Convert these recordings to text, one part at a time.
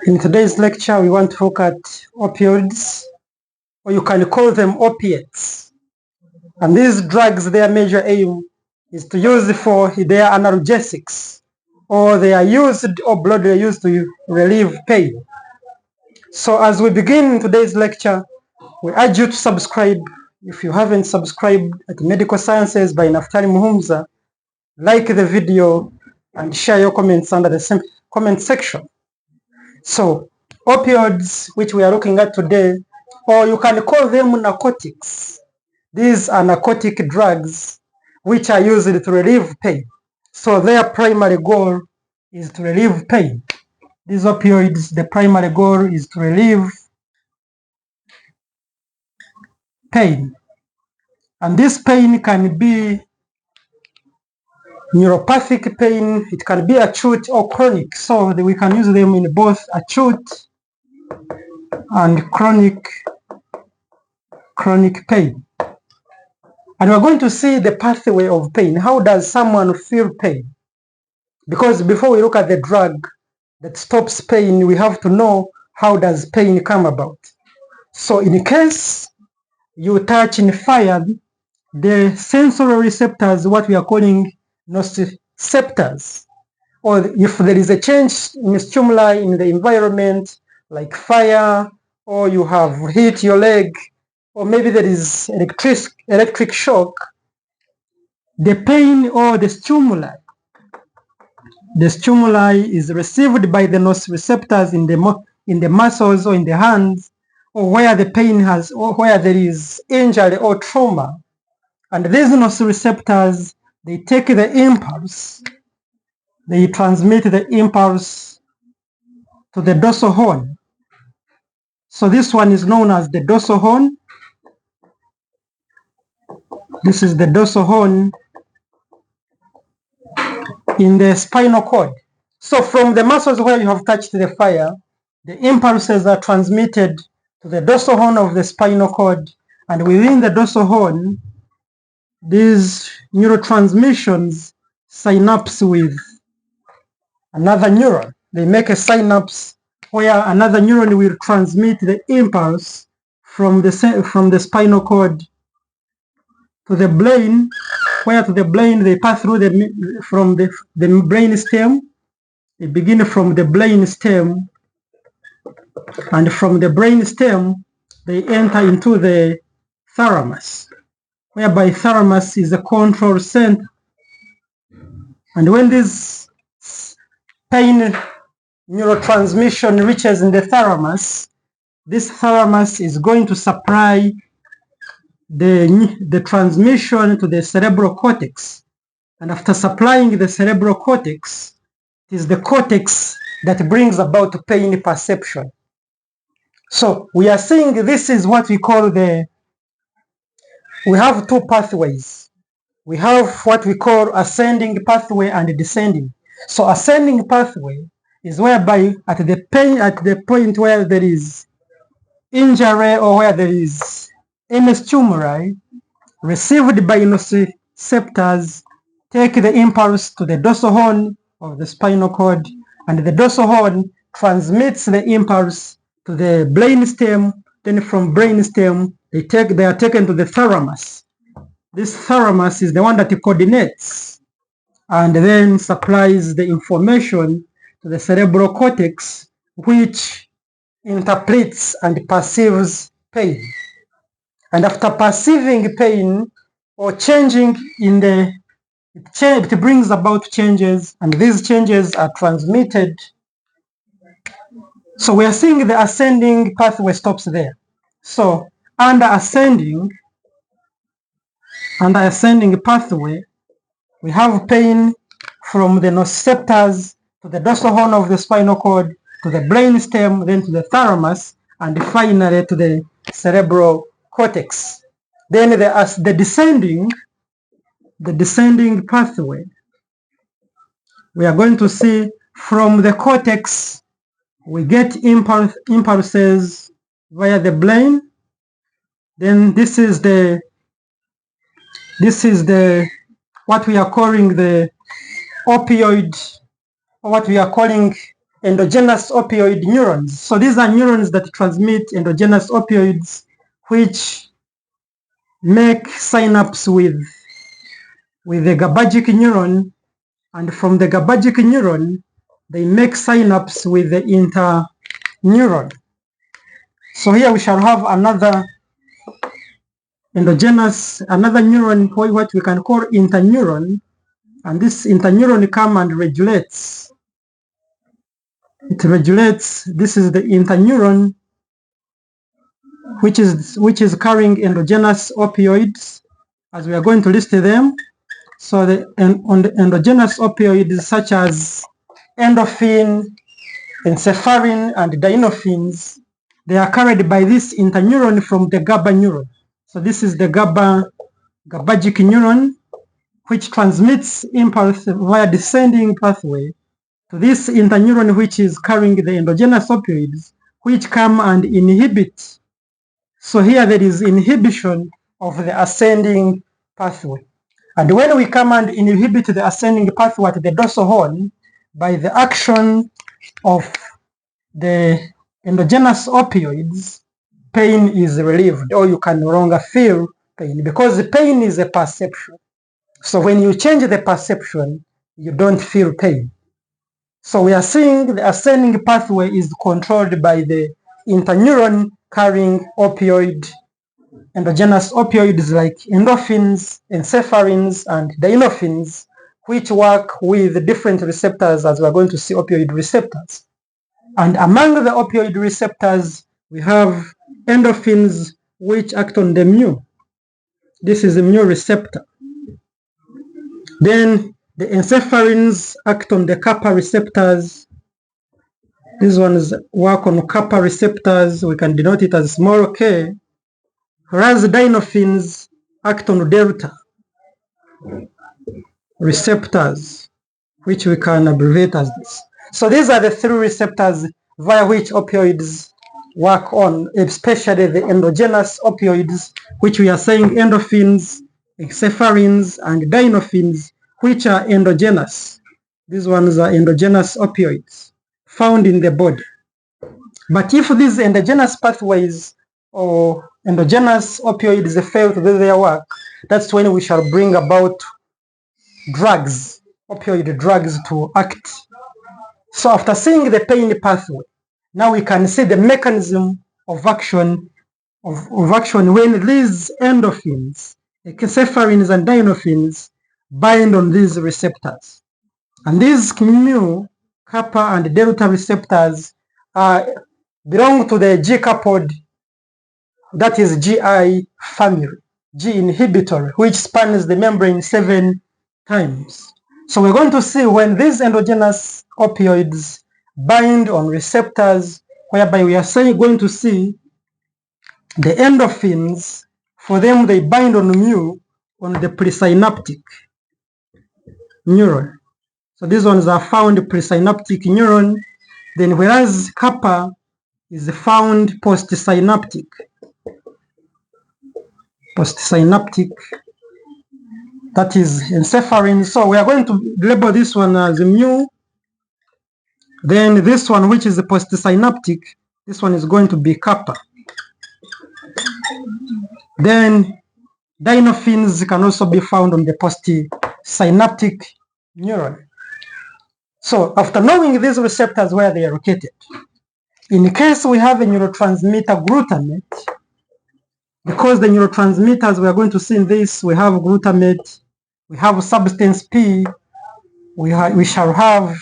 In today's lecture, we want to look at opioids, or you can call them opiates. And these drugs, their major aim is to use for their analgesics, or they are used or broadly used to relieve pain. So as we begin today's lecture, we urge you to subscribe. If you haven't subscribed at Medical Sciences by Naftali Muhumza, like the video and share your comments under the comment section. So, opioids, which we are looking at today, or you can call them narcotics. These are narcotic drugs which are used to relieve pain. So their primary goal is to relieve pain. These opioids, the primary goal is to relieve pain. And this pain can be neuropathic pain, it can be acute or chronic. So we can use them in both acute and chronic pain. And we're going to see the pathway of pain. How does someone feel pain? Because before we look at the drug that stops pain, we have to know how does pain come about. So in case you touch in fire, the sensory receptors, what we are calling nociceptors, or if there is a change in stimuli in the environment, like fire, or you have hit your leg, or maybe there is electric shock, the pain or the stimuli is received by the nociceptors in the muscles or in the hands, or where the pain has, or where there is injury or trauma. And these nociceptors, they take the impulse, they transmit the impulse to the dorsal horn. So this one is known as the dorsal horn. This is the dorsal horn in the spinal cord. So from the muscles where you have touched the fire, the impulses are transmitted to the dorsal horn of the spinal cord, and within the dorsal horn, these neurotransmissions synapse with another neuron. They make a synapse where another neuron will transmit the impulse from the spinal cord to the brain, where to the brain they pass through from the brain stem. They begin from the brain stem, and from the brain stem they enter into the thalamus, whereby thalamus is the control center. And when this pain neurotransmission reaches in the thalamus, this thalamus is going to supply the transmission to the cerebral cortex. And after supplying the cerebral cortex, it is the cortex that brings about pain perception. So we are seeing this is what we call we have two pathways. We have what we call ascending pathway and descending. So ascending pathway is whereby at the point where there is injury or where there is any stimuli received by nociceptors, take the impulse to the dorsal horn of the spinal cord, and the dorsal horn transmits the impulse to the brain stem. Then from brain stem, they are taken to the thalamus. This thalamus is the one that coordinates and then supplies the information to the cerebral cortex, which interprets and perceives pain. And after perceiving pain or changing it brings about changes, and these changes are transmitted. So we are seeing the ascending pathway stops there. So under ascending pathway, we have pain from the nociceptors to the dorsal horn of the spinal cord, to the brain stem, then to the thalamus, and finally to the cerebral cortex. Then the descending pathway, we are going to see from the cortex, we get impulses via the brain. Then this is what we are calling the opioid, or what we are calling endogenous opioid neurons. So these are neurons that transmit endogenous opioids, which make synapse with the GABAergic neuron, and from the GABAergic neuron, they make synapse with the interneuron. So here we shall have another neuron, what we can call interneuron, and this interneuron come and regulates. It regulates. This is the interneuron, which is carrying endogenous opioids, as we are going to list them. So on the endogenous opioids such as endorphin, encephalin, and dynorphins, they are carried by this interneuron from the GABA neuron. So this is the GABAergic neuron, which transmits impulse via descending pathway to this interneuron, which is carrying the endogenous opioids, which come and inhibit. So here there is inhibition of the ascending pathway. And when we come and inhibit the ascending pathway at the dorsal horn, by the action of the endogenous opioids, pain is relieved, or you can no longer feel pain, because the pain is a perception. So when you change the perception, you don't feel pain. So we are seeing the ascending pathway is controlled by the interneuron carrying endogenous opioids like endorphins, encephalins, and dynorphins, which work with different receptors, as we're going to see opioid receptors. And among the opioid receptors, we have endorphins, which act on the mu. This is the mu receptor. Then the encephalins act on the kappa receptors. These ones work on kappa receptors. We can denote it as small k. Whereas dynorphins act on delta receptors, which we can abbreviate as this. So these are the three receptors via which opioids work on, especially the endogenous opioids, which we are saying endorphins, encephalins, and dynorphins, which are endogenous. These ones are endogenous opioids found in the body. But if these endogenous pathways or endogenous opioids fail to do their work, that's when we shall bring about drugs, opioid drugs, to act. So after seeing the pain pathway, now we can see the mechanism of action when these endorphins, encephalins, and dynorphins bind on these receptors. And these mu, kappa, and delta receptors belong to the G-coupled, that is GI family, G inhibitor, which spans the membrane 7 times. So we're going to see when these endogenous opioids bind on receptors, whereby we are going to see the endorphins, for them they bind on mu on the presynaptic neuron. So these ones are found presynaptic neuron. Then whereas kappa is found postsynaptic. That is encephalin. So we are going to label this one as mu. Then this one, which is the postsynaptic, this one is going to be kappa. Then dynorphins can also be found on the postsynaptic neuron. So after knowing these receptors where they are located, in case we have a neurotransmitter glutamate, because the neurotransmitters we are going to see in this, we have glutamate, we have substance P, we shall have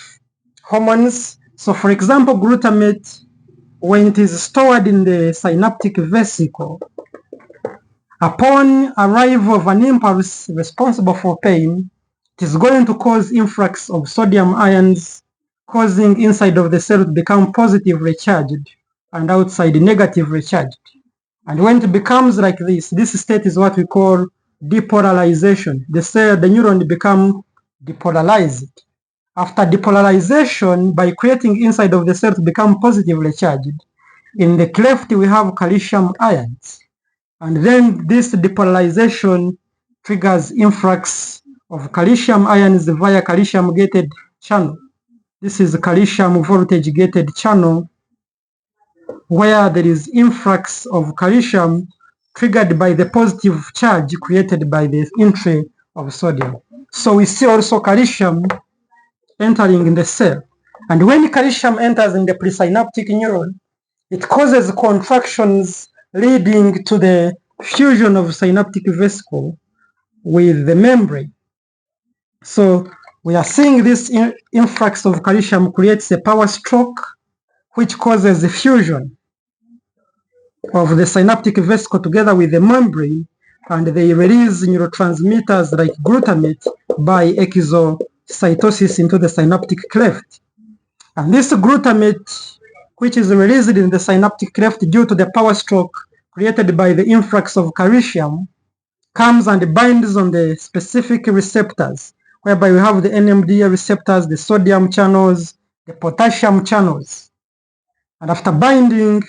hormones. So for example, glutamate, when it is stored in the synaptic vesicle, upon arrival of an impulse responsible for pain, it is going to cause influx of sodium ions, causing inside of the cell to become positively charged and outside negatively charged. And when it becomes like this state is what we call depolarization. The neuron become depolarized. After depolarization, by creating inside of the cell to become positively charged, in the cleft we have calcium ions. And then this depolarization triggers influx of calcium ions via calcium-gated channel. This is a calcium voltage gated channel where there is influx of calcium triggered by the positive charge created by the entry of sodium. So we see also calcium entering in the cell. And when calcium enters in the presynaptic neuron, it causes contractions leading to the fusion of synaptic vesicle with the membrane. So we are seeing this influx of calcium creates a power stroke, which causes the fusion of the synaptic vesicle together with the membrane, and they release neurotransmitters like glutamate by exocytosis into the synaptic cleft. And this glutamate, which is released in the synaptic cleft due to the power stroke created by the influx of calcium, comes and binds on the specific receptors, whereby we have the NMDA receptors, the sodium channels, the potassium channels. And after binding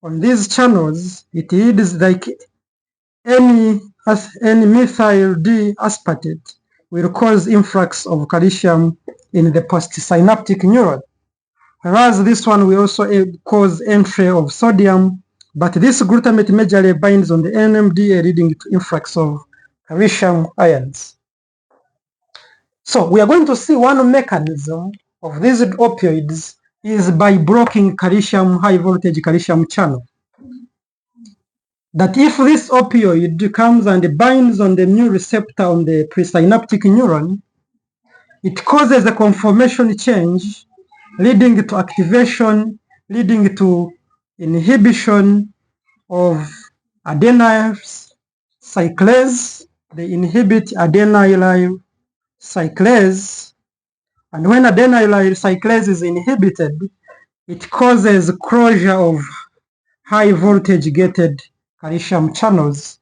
on these channels, it is like any methyl D aspartate will cause influx of calcium in the postsynaptic neuron. Whereas this one will also cause entry of sodium, but this glutamate majorly binds on the NMDA, leading to influx of calcium ions. So we are going to see one mechanism of these opioids is by blocking calcium, high voltage calcium channel. That if this opioid comes and binds on the new receptor on the presynaptic neuron, it causes a conformation change leading to activation, leading to inhibition of adenyl cyclase. They inhibit adenyl cyclase, and when adenyl cyclase is inhibited, it causes closure of high voltage gated calcium channels,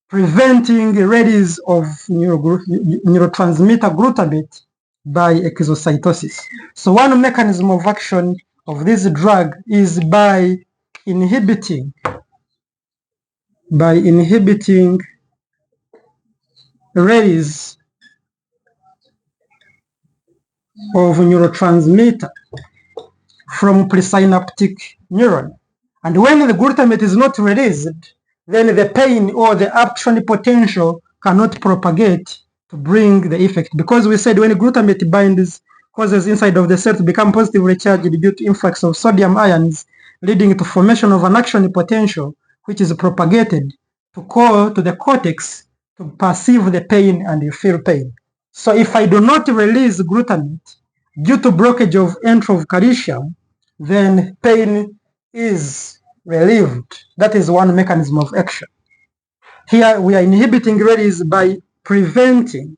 preventing release of neurotransmitter glutamate by exocytosis. So one mechanism of action of this drug is by inhibiting release of neurotransmitter from presynaptic neuron. And when the glutamate is not released, then the pain or the action potential cannot propagate to bring the effect. Because we said when glutamate binds, causes inside of the cell to become positively charged due to influx of sodium ions, leading to formation of an action potential, which is propagated to the cortex to perceive the pain and you feel pain. So if I do not release glutamate due to blockage of entry of calcium, then pain is relieved. That is one mechanism of action. Here we are inhibiting release by preventing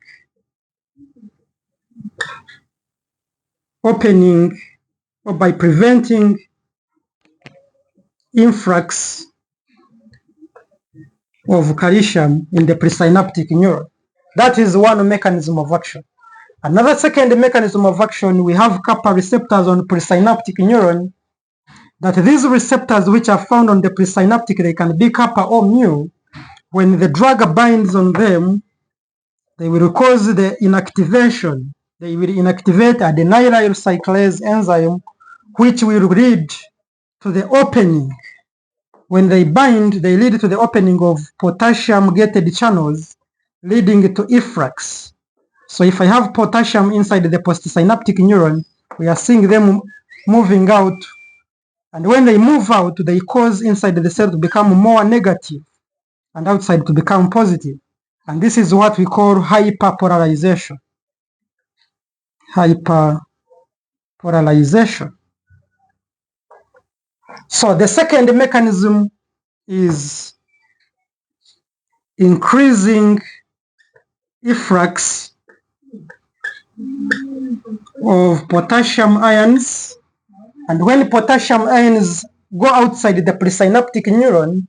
opening or by preventing influx of calcium in the presynaptic neuron. That is one mechanism of action. Another second mechanism of action, we have kappa receptors on presynaptic neuron, that these receptors which are found on the presynaptic, they can be kappa or mu. When the drug binds on them, they will cause the inactivation. They will inactivate adenyl cyclase enzyme, which will lead to the opening. When they bind, they lead to the opening of potassium-gated channels, leading to efflux. So if I have potassium inside the postsynaptic neuron, we are seeing them moving out. And when they move out, they cause inside the cell to become more negative and outside to become positive. And this is what we call hyperpolarization. Hyperpolarization. So the second mechanism is increasing efflux of potassium ions. And when potassium ions go outside the presynaptic neuron,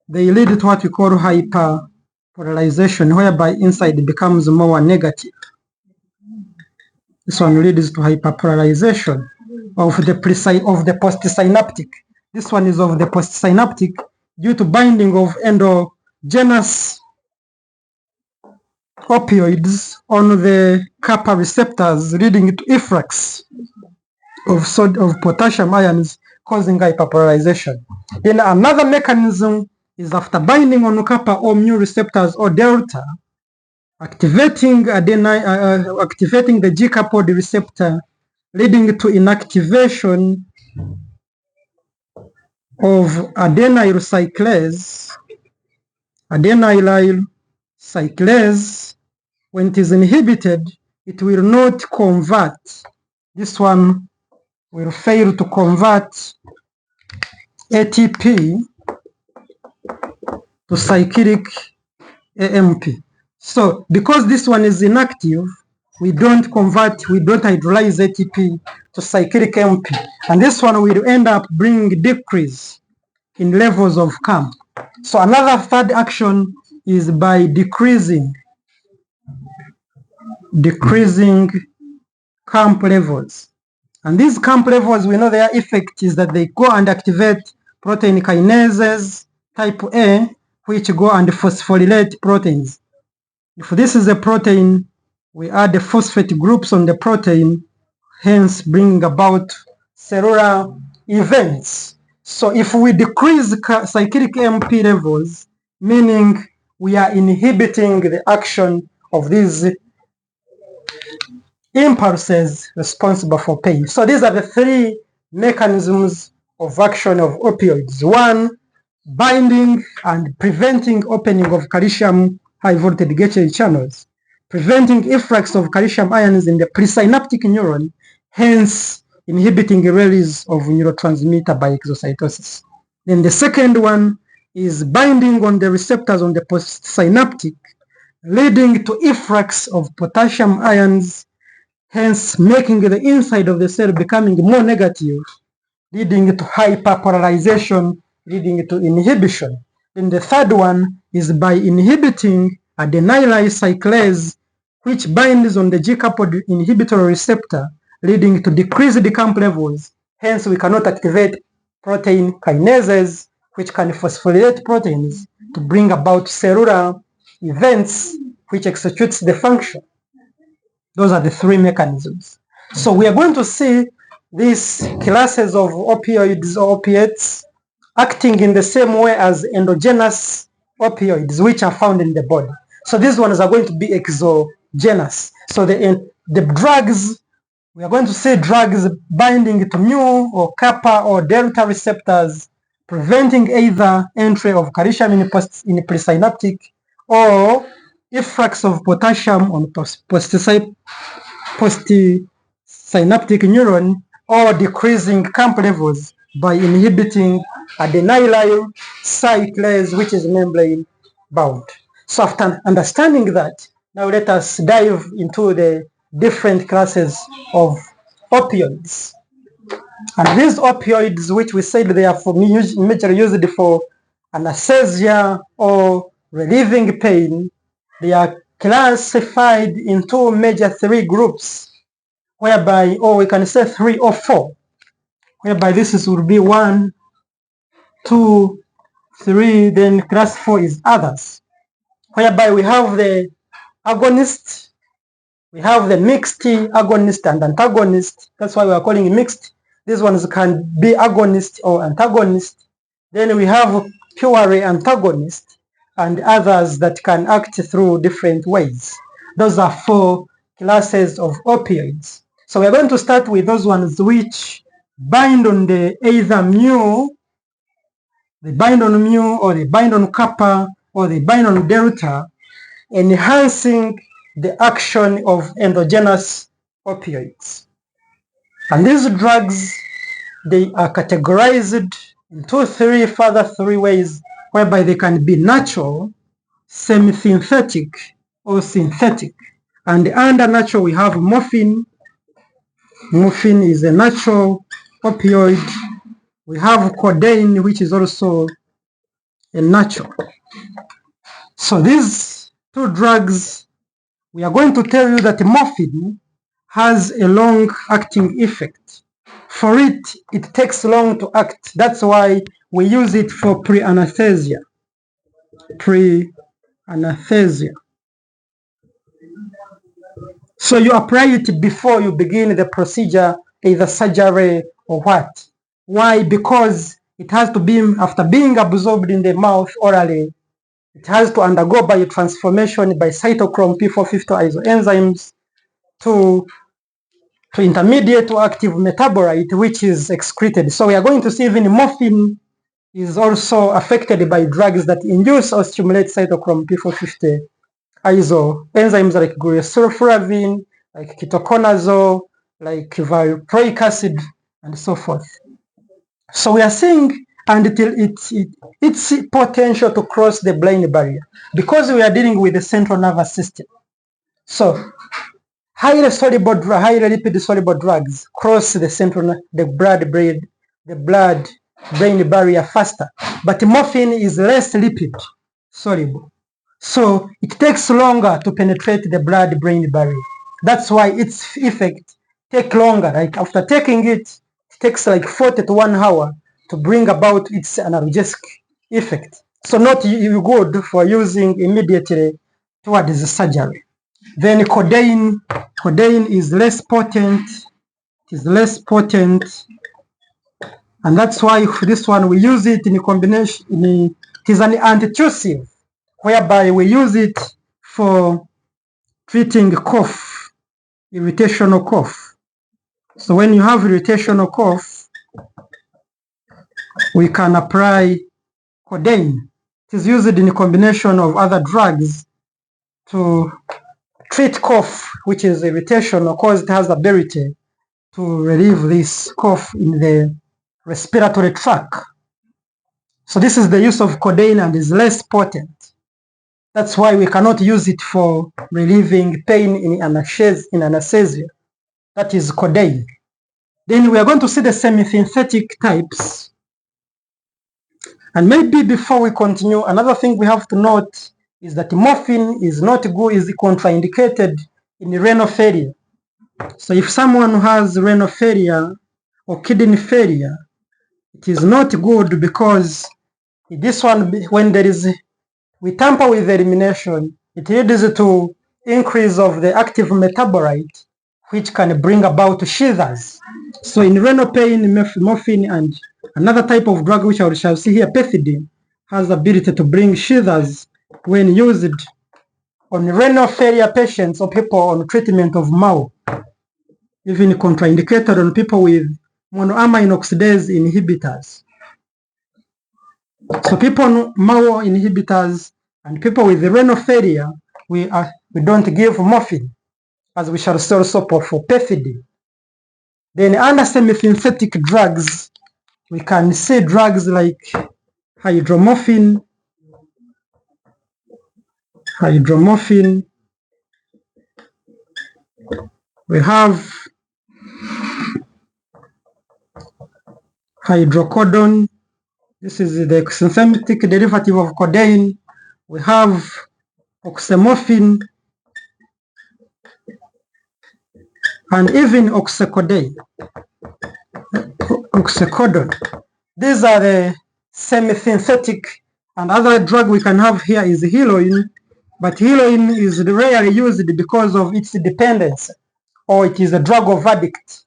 they lead to what we call hyperpolarization, whereby inside it becomes more negative. This one leads to hyperpolarization of the postsynaptic. This one is of the postsynaptic due to binding of endogenous opioids on the kappa receptors, leading to efflux of potassium ions, causing hyperpolarization. Then another mechanism is after binding on kappa or mu receptors or delta, activating the G-coupled receptor, leading to inactivation of adenyl cyclase. When it is inhibited, it will not convert. This one will fail to convert ATP to cyclic AMP. So because this one is inactive, we don't hydrolyze ATP to cyclic AMP. And this one will end up bringing decrease in levels of CAMP. So another third action is by decreasing CAMP levels. And these CAMP levels, we know their effect is that they go and activate protein kinases type A, which go and phosphorylate proteins. If this is a protein, we add the phosphate groups on the protein, hence bringing about cellular events. So if we decrease cyclic AMP levels, meaning we are inhibiting the action of these impulses responsible for pain. So these are the three mechanisms of action of opioids. One, binding and preventing opening of calcium high voltage gateway channels, preventing efflux of calcium ions in the presynaptic neuron, hence inhibiting the release of neurotransmitter by exocytosis. Then the second one is binding on the receptors on the postsynaptic, leading to efflux of potassium ions, hence making the inside of the cell becoming more negative, leading to hyperpolarization, leading to inhibition. Then the third one is by inhibiting adenyl cyclase, which binds on the G-coupled inhibitory receptor, leading to decreased CAMP levels. Hence, we cannot activate protein kinases, which can phosphorylate proteins to bring about cellular events which executes the function. Those are the three mechanisms. So we are going to see these classes of opioids or opiates acting in the same way as endogenous opioids, which are found in the body. So these ones are going to be exogenous. So the drugs, we are going to see drugs binding to mu or kappa or delta receptors, preventing either entry of calcium in presynaptic or efflux of potassium on postsynaptic neuron, or decreasing CAMP levels by inhibiting adenyl cyclase, which is membrane bound. So after understanding that, now let us dive into the different classes of opioids. And these opioids, which we said they are majorly used for anesthesia or relieving pain, they are classified into major three groups, whereby, or we can say 3 or 4, whereby this will be 1, 2, 3, then class 4 is others, whereby we have the agonist, we have the mixed agonist and antagonist. That's why we are calling it mixed. These ones can be agonist or antagonist. Then we have purely antagonist and others that can act through different ways. Those are 4 classes of opioids. So we're going to start with those ones which bind on the either mu, they bind on mu, or they bind on kappa, or they bind on delta, enhancing the action of endogenous opioids. And these drugs, they are categorized into further three ways, whereby they can be natural, semi-synthetic, or synthetic. And under natural, we have morphine. Morphine is a natural opioid. We have codeine, which is also a natural. So these 2 drugs, we are going to tell you that morphine has a long-acting effect. For it, it takes long to act. That's why we use it for pre-anesthesia. Pre-anesthesia. So you apply it before you begin the procedure either surgery or what. Why? Because it has to be, after being absorbed in the mouth orally, it has to undergo biotransformation by cytochrome P450 isoenzymes to intermediate to active metabolite, which is excreted. So we are going to see even morphine is also affected by drugs that induce or stimulate cytochrome P450 isoenzymes like glycyrrolflavin, like ketoconazole, like valproic acid, and so forth. So we are seeing until its potential to cross the blood-brain barrier, because we are dealing with the central nervous system. So highly lipid soluble drugs cross the blood-brain barrier faster, but morphine is less lipid soluble. So it takes longer to penetrate the blood-brain barrier. That's why its effect takes longer. Like after taking it, it takes like 40 to 1 hour to bring about its analgesic effect. So not good for using immediately towards the surgery. Then codeine is less potent. It is less potent, and that's why for this one we use it in combination. It is an antitussive, whereby we use it for treating cough, irritational cough. So when you have irritational cough, we can apply codeine. It is used in combination of other drugs to treat cough, which is irritational, because it has the ability to relieve this cough in the respiratory tract. So this is the use of codeine and is less potent. That's why we cannot use it for relieving pain in anesthesia. That is codeine. Then we are going to see the semi-synthetic types. And maybe before we continue, another thing we have to note is that morphine is not good, is contraindicated in renal failure. So if someone has renal failure or kidney failure, it is not good, because this one, when we tamper with the elimination, it leads to increase of the active metabolite, which can bring about shivers. So in renal pain, morphine and another type of drug which I shall see here, pethidine, has the ability to bring shivers when used on renal failure patients or people on treatment of MAO, even contraindicated on people with monoamine oxidase inhibitors. So people on MAO inhibitors and people with renal failure, we don't give morphine, as we shall see also for pethidine. Then under semi-synthetic drugs, we can see drugs like hydromorphine, we have hydrocodone. This is the synthetic derivative of codeine. We have oxymorphine and even oxycodone. These are the semi-synthetic, and other drug we can have here is heroin, but heroin is rarely used because of its dependence, or it is a drug of addict.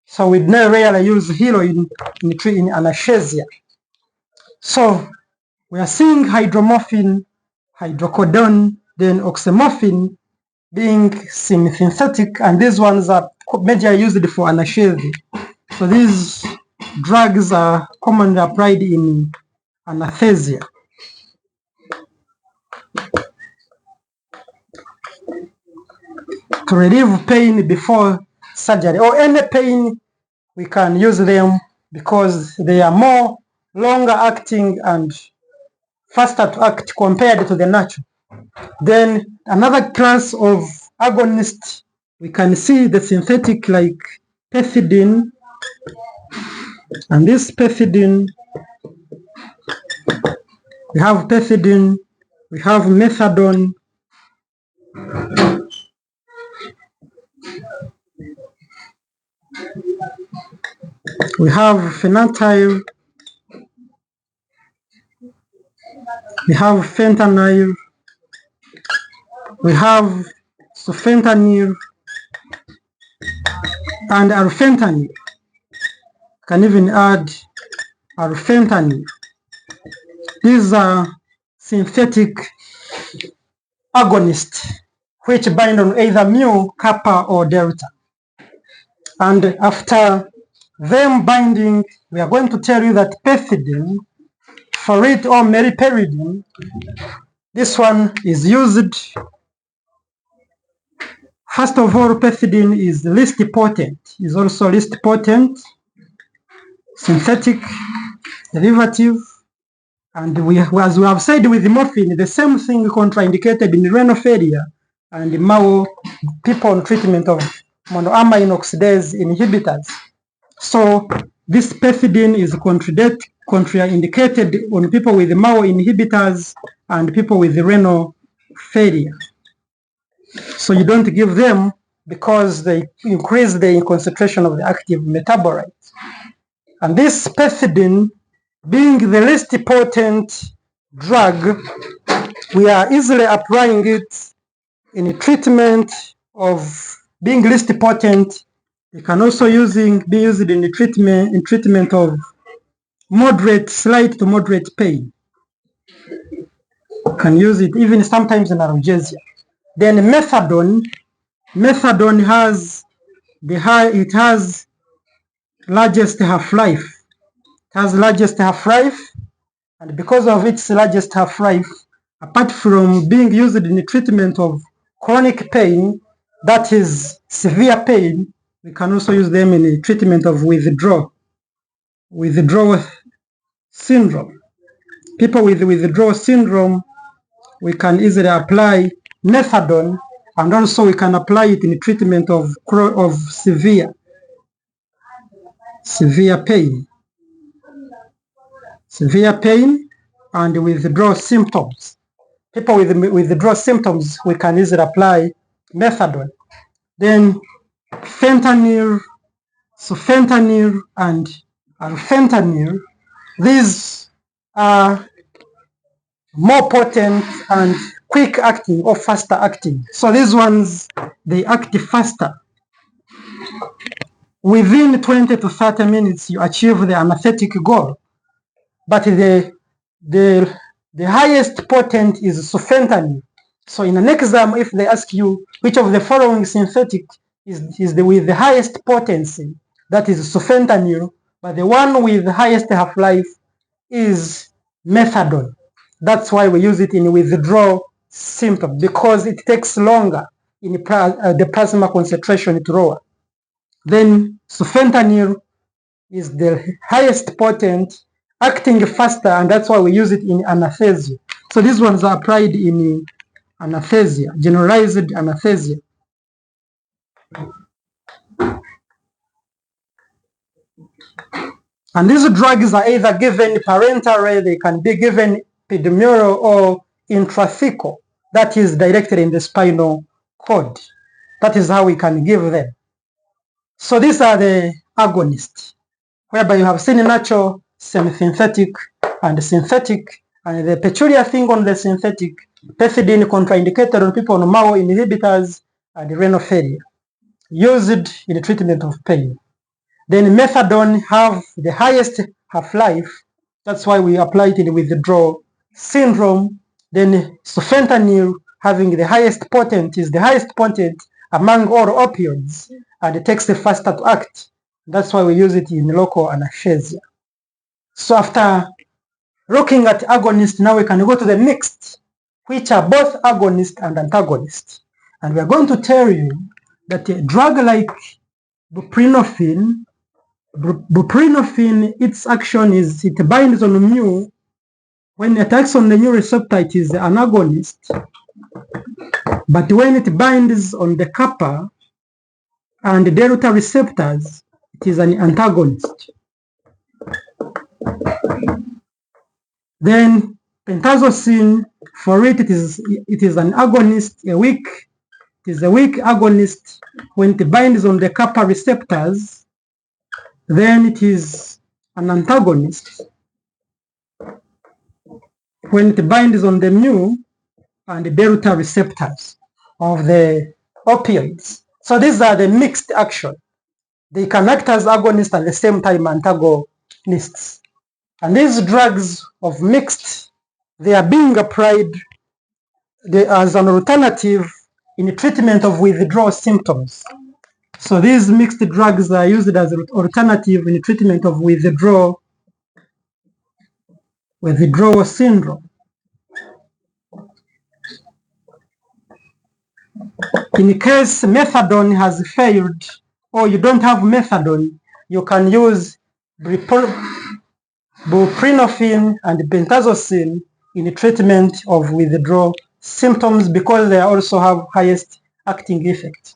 So we rarely use heroin in anesthesia. So we are seeing hydromorphine, hydrocodone, then oxymorphine being semi-synthetic, and these ones are majorly used for anesthesia. So these drugs are commonly applied in anesthesia. To relieve pain before surgery or any pain, we can use them because they are more longer acting and faster to act compared to the natural. Then another class of agonists, we can see the synthetic like pethidine, and this pethidine, we have pethidine, we have methadone, we have phenytoin, we have fentanyl, we have sulfentanyl, and arfentanil. Can even add arfentanil. These are synthetic agonists which bind on either mu, kappa, or delta. And after them binding, we are going to tell you that pethidine, ferrit or meryperidine, this one is used. First of all, pethidine is least potent, is also least potent, synthetic, derivative, and as we have said with morphine, the same thing contraindicated in renal failure and MAO people on treatment of monoamine oxidase inhibitors. So this pethidine is contraindicated on people with MAO inhibitors and people with renal failure. So you don't give them because they increase the concentration of the active metabolites. And this pethidine, being the least potent drug, we are easily applying it in treatment of being least potent. It can also be used in the treatment of moderate, slight to moderate pain. You can use it even sometimes in analgesia. Then methadone has it has largest half-life. It has largest half-life, and because of its largest half-life, apart from being used in the treatment of chronic pain, that is severe pain, we can also use them in the treatment of withdrawal syndrome. People with withdrawal syndrome, we can easily apply methadone, and also we can apply it in the treatment of severe pain and withdrawal symptoms. People with withdrawal symptoms, we can easily apply methadone. Then fentanyl, sulfentanyl, and arfentanil, these are more potent and quick acting or faster acting. So these ones, they act faster. Within 20 to 30 minutes, you achieve the anesthetic goal. But the highest potent is sulfentanyl. So in an exam, if they ask you which of the following synthetic is with the highest potency, that is sulfentanyl, but the one with the highest half-life is methadone. That's why we use it in withdrawal symptoms, because it takes longer in the plasma concentration to lower. Then sulfentanyl is the highest potent, acting faster, and that's why we use it in anesthesia. So these ones are applied in anesthesia, generalized anesthesia. And these drugs are either given parenterally, they can be given epidural or intrathecal. That is directly in the spinal cord. That is how we can give them. So these are the agonists, whereby you have seen natural, semi-synthetic, and synthetic. And the peculiar thing on the synthetic, pethidine contraindicated on people on MAO inhibitors and renal failure, used in the treatment of pain. Then methadone have the highest half-life. That's why we apply it in withdrawal syndrome. Then sulfentanyl having the highest potent is the highest potent among all opioids, and it takes it faster to act. That's why we use it in local anesthesia. So after looking at agonists, now we can go to the mixed, which are both agonist and antagonist. And we are going to tell you that a drug like buprenorphine, its action is it binds on mu. When it attacks on the mu receptor, it is an agonist. But when it binds on the kappa and delta receptors, it is an antagonist. Then pentazocine, for it is an agonist, it is a weak agonist. When it binds on the kappa receptors, then it is an antagonist. When it binds on the mu and the delta receptors of the opioids. So these are the mixed action. they can act as agonists at the same time antagonists. And these drugs of mixed, they are being applied as an alternative in treatment of withdrawal symptoms. So these mixed drugs are used as an alternative in treatment of withdrawal syndrome. In case methadone has failed or you don't have methadone, you can use buprenorphine and pentazocine in treatment of withdrawal symptoms because they also have highest acting effect.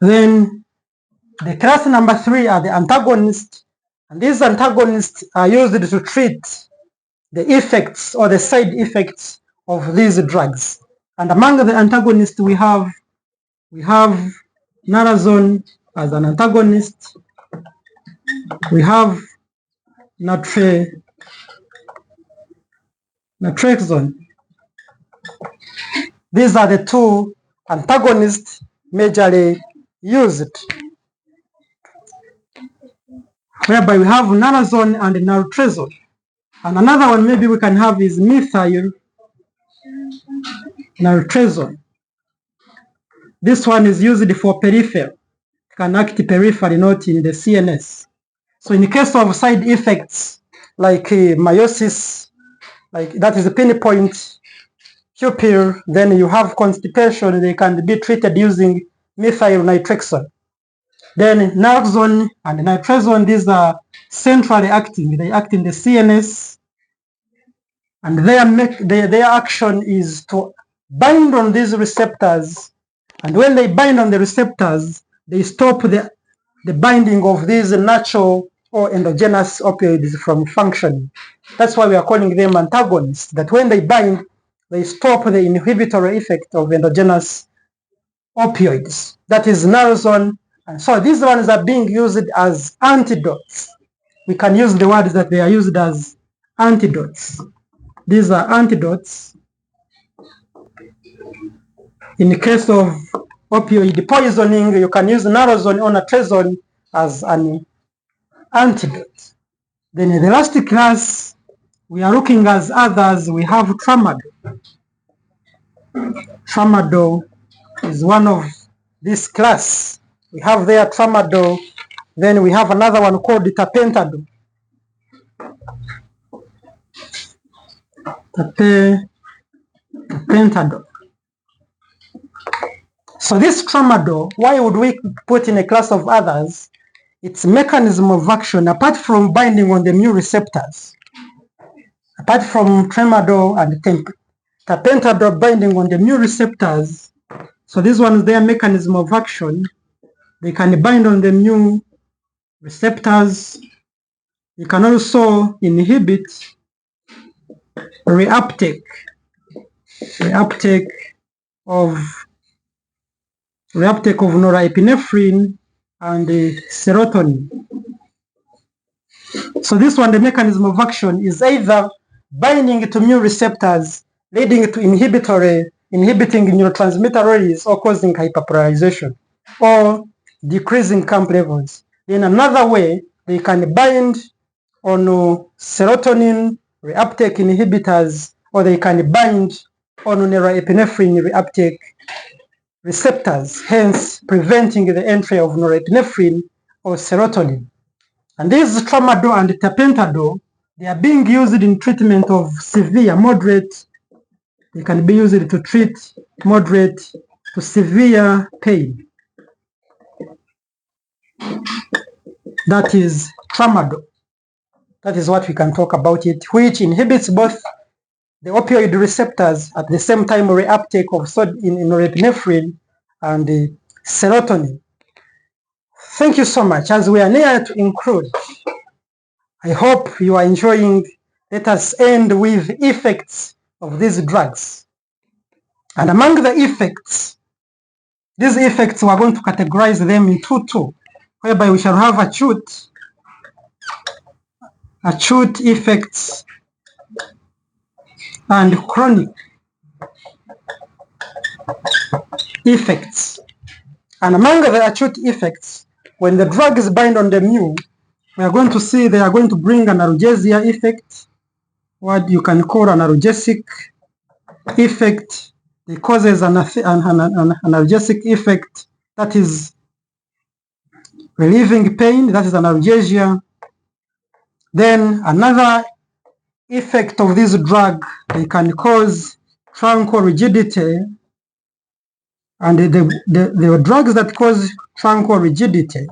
Then the class number 3 are the antagonists, and these antagonists are used to treat the effects or the side effects of these drugs. And among the antagonists we have naloxone as an antagonist, we have naltrexone. These are the two antagonists majorly used, whereby we have naloxone and naltrexone. And another one maybe we can have is methyl naltrexone. This one is used for peripheral. It can act peripherally, not in the CNS. So in case of side effects like meiosis, like that is a pinpoint pupil, then you have constipation, they can be treated using methyl naltrexone. Then naloxone and naltrexone, these are centrally acting. They act in the CNS, and their action is to bind on these receptors. And when they bind on the receptors, they stop the binding of these natural or endogenous opioids from functioning. That's why we are calling them antagonists, that when they bind, they stop the inhibitory effect of endogenous opioids. That is naloxone. And so these ones are being used as antidotes. We can use the words that they are used as antidotes. These are antidotes in the case of opioid poisoning. You can use naloxone or naltrexone as an antidote. Then in the last class, we are looking as others. We have tramadol. Tramadol is one of this class. We have there tramadol. Then we have another one called tapentadol. Tapentadol. So this tramadol, why would we put in a class of others? Its mechanism of action, apart from binding on the mu receptors, apart from tramadol and tapentadol binding on the mu receptors, so this one is their mechanism of action. They can bind on the mu receptors. You can also inhibit reuptake of norepinephrine and serotonin. So this one, the mechanism of action is either binding to mu receptors, leading to inhibiting neurotransmitter release or causing hyperpolarization, or decreasing CAMP levels. In another way, they can bind on serotonin reuptake inhibitors, or they can bind on norepinephrine reuptake receptors, hence preventing the entry of norepinephrine or serotonin. And these tramadol and tapentadol, they are being used in treatment of severe, moderate. They can be used to treat moderate to severe pain. That is tramadol. That is what we can talk about it, which inhibits both the opioid receptors at the same time reuptake of norepinephrine and the serotonin. Thank you so much. As we are near to include, I hope you are enjoying. Let us end with effects of these drugs. And among the effects, these effects we are going to categorize them in two, whereby we shall have acute effects and chronic effects. And among the acute effects, when the drugs bind on the mu, we are going to see they are going to bring an analgesia effect, what you can call an analgesic effect. It causes an analgesic effect, that is relieving pain, that is analgesia. Then another effect of this drug, they can cause truncal rigidity, and the drugs that cause truncal rigidity,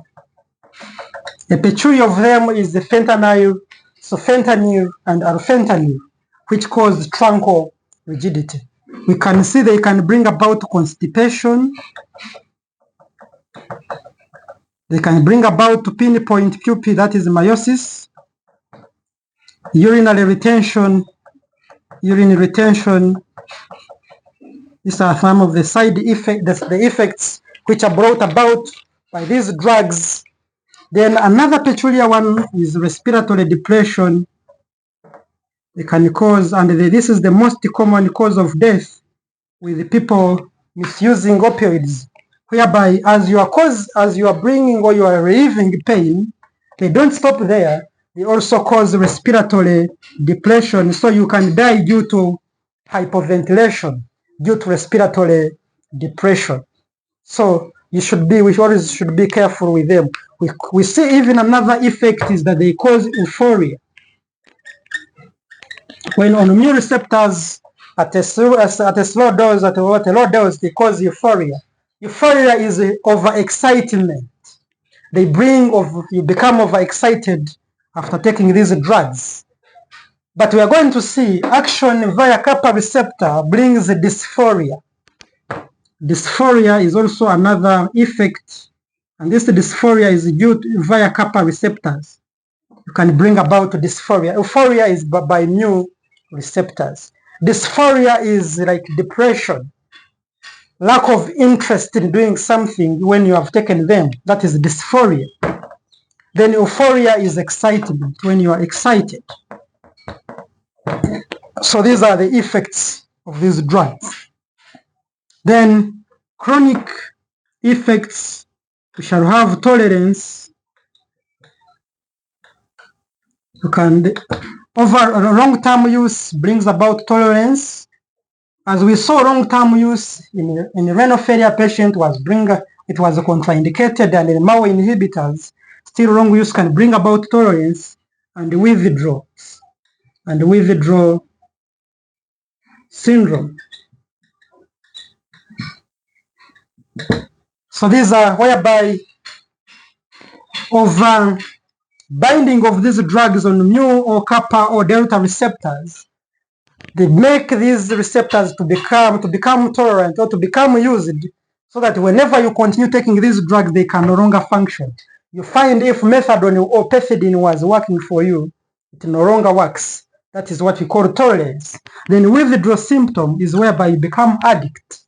the peculiar of them is the fentanyl, sofentanil, and arfentanil, which cause truncal rigidity. We can see they can bring about constipation, they can bring about pinpoint pupil, that is meiosis, urinary retention, urine retention. These are some of the side effects, the effects which are brought about by these drugs. Then another peculiar one is respiratory depression. They can cause, and this is the most common cause of death with people misusing opioids, whereby as you are bringing or you are relieving pain, they don't stop there. They also cause respiratory depression, so you can die due to hypoventilation, due to respiratory depression. So we always should be careful with them. We see even another effect is that they cause euphoria. When on mu receptors at a slow dose, at a low dose, they cause euphoria. Euphoria is overexcitement. You become overexcited after taking these drugs. But we are going to see action via kappa receptor brings dysphoria. Dysphoria is also another effect, and this dysphoria is due via kappa receptors. You can bring about dysphoria. Euphoria is by mu receptors. Dysphoria is like depression, lack of interest in doing something when you have taken them. That is dysphoria. Then euphoria is excitement, when you are excited. So these are the effects of these drugs. Then chronic effects, we shall have tolerance. Over long-term use brings about tolerance. As we saw, long-term use in renal failure patient it was contraindicated, and in MAO inhibitors, still long use can bring about tolerance and withdrawals and withdrawal syndrome. So these are whereby over binding of these drugs on mu or kappa or delta receptors, they make these receptors to become tolerant or to become used, so that whenever you continue taking these drugs, they can no longer function. You find if methadone or pethidine was working for you, it no longer works. That is what we call tolerance. Then withdrawal symptom is whereby you become addict.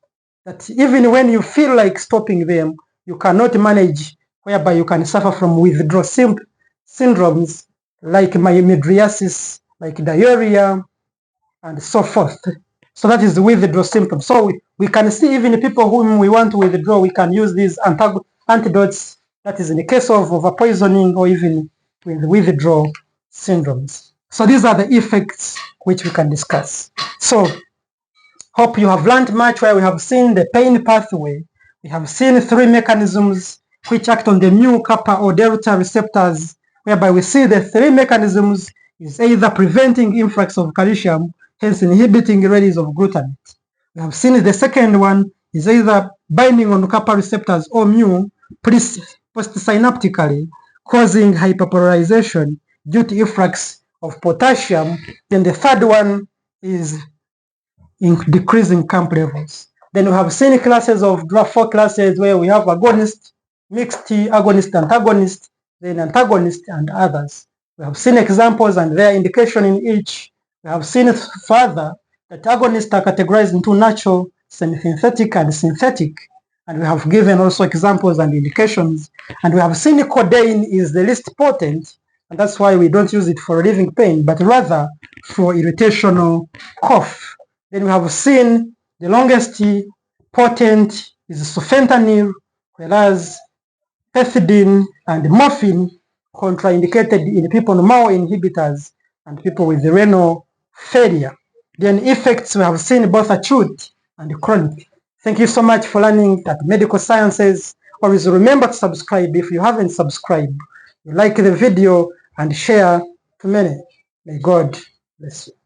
That even when you feel like stopping them, you cannot manage, whereby you can suffer from withdrawal syndromes like mydriasis, like diarrhea, and so forth. So that is the withdrawal symptom. So we can see even people whom we want to withdraw, we can use these antidotes. That is in the case of overpoisoning or even with withdrawal syndromes. So these are the effects which we can discuss. So hope you have learned much, where we have seen the pain pathway. We have seen 3 mechanisms which act on the mu, kappa, or delta receptors, whereby we see the 3 mechanisms is either preventing influx of calcium, hence inhibiting release of glutamate. We have seen the second one is either binding on kappa receptors or mu postsynaptically, causing hyperpolarization due to influx of potassium. Then the third one is decreasing camp levels. Then we have seen classes of drug, 4 classes, where we have agonist, mixed agonist, antagonist, then antagonist, and others. We have seen examples and their indication in each. We have seen further that agonists are categorized into natural, semi-synthetic, and synthetic. And we have given also examples and indications. And we have seen codeine is the least potent, and that's why we don't use it for relieving pain, but rather for irritational cough. Then we have seen the longest potent is sofentanil, whereas pethidine and morphine contraindicated in people on MAO inhibitors and people with renal failure. Then effects we have seen both acute and chronic. Thank you so much for learning at Medical Sciences. Always remember to subscribe if you haven't subscribed. Like the video and share to many. May God bless you.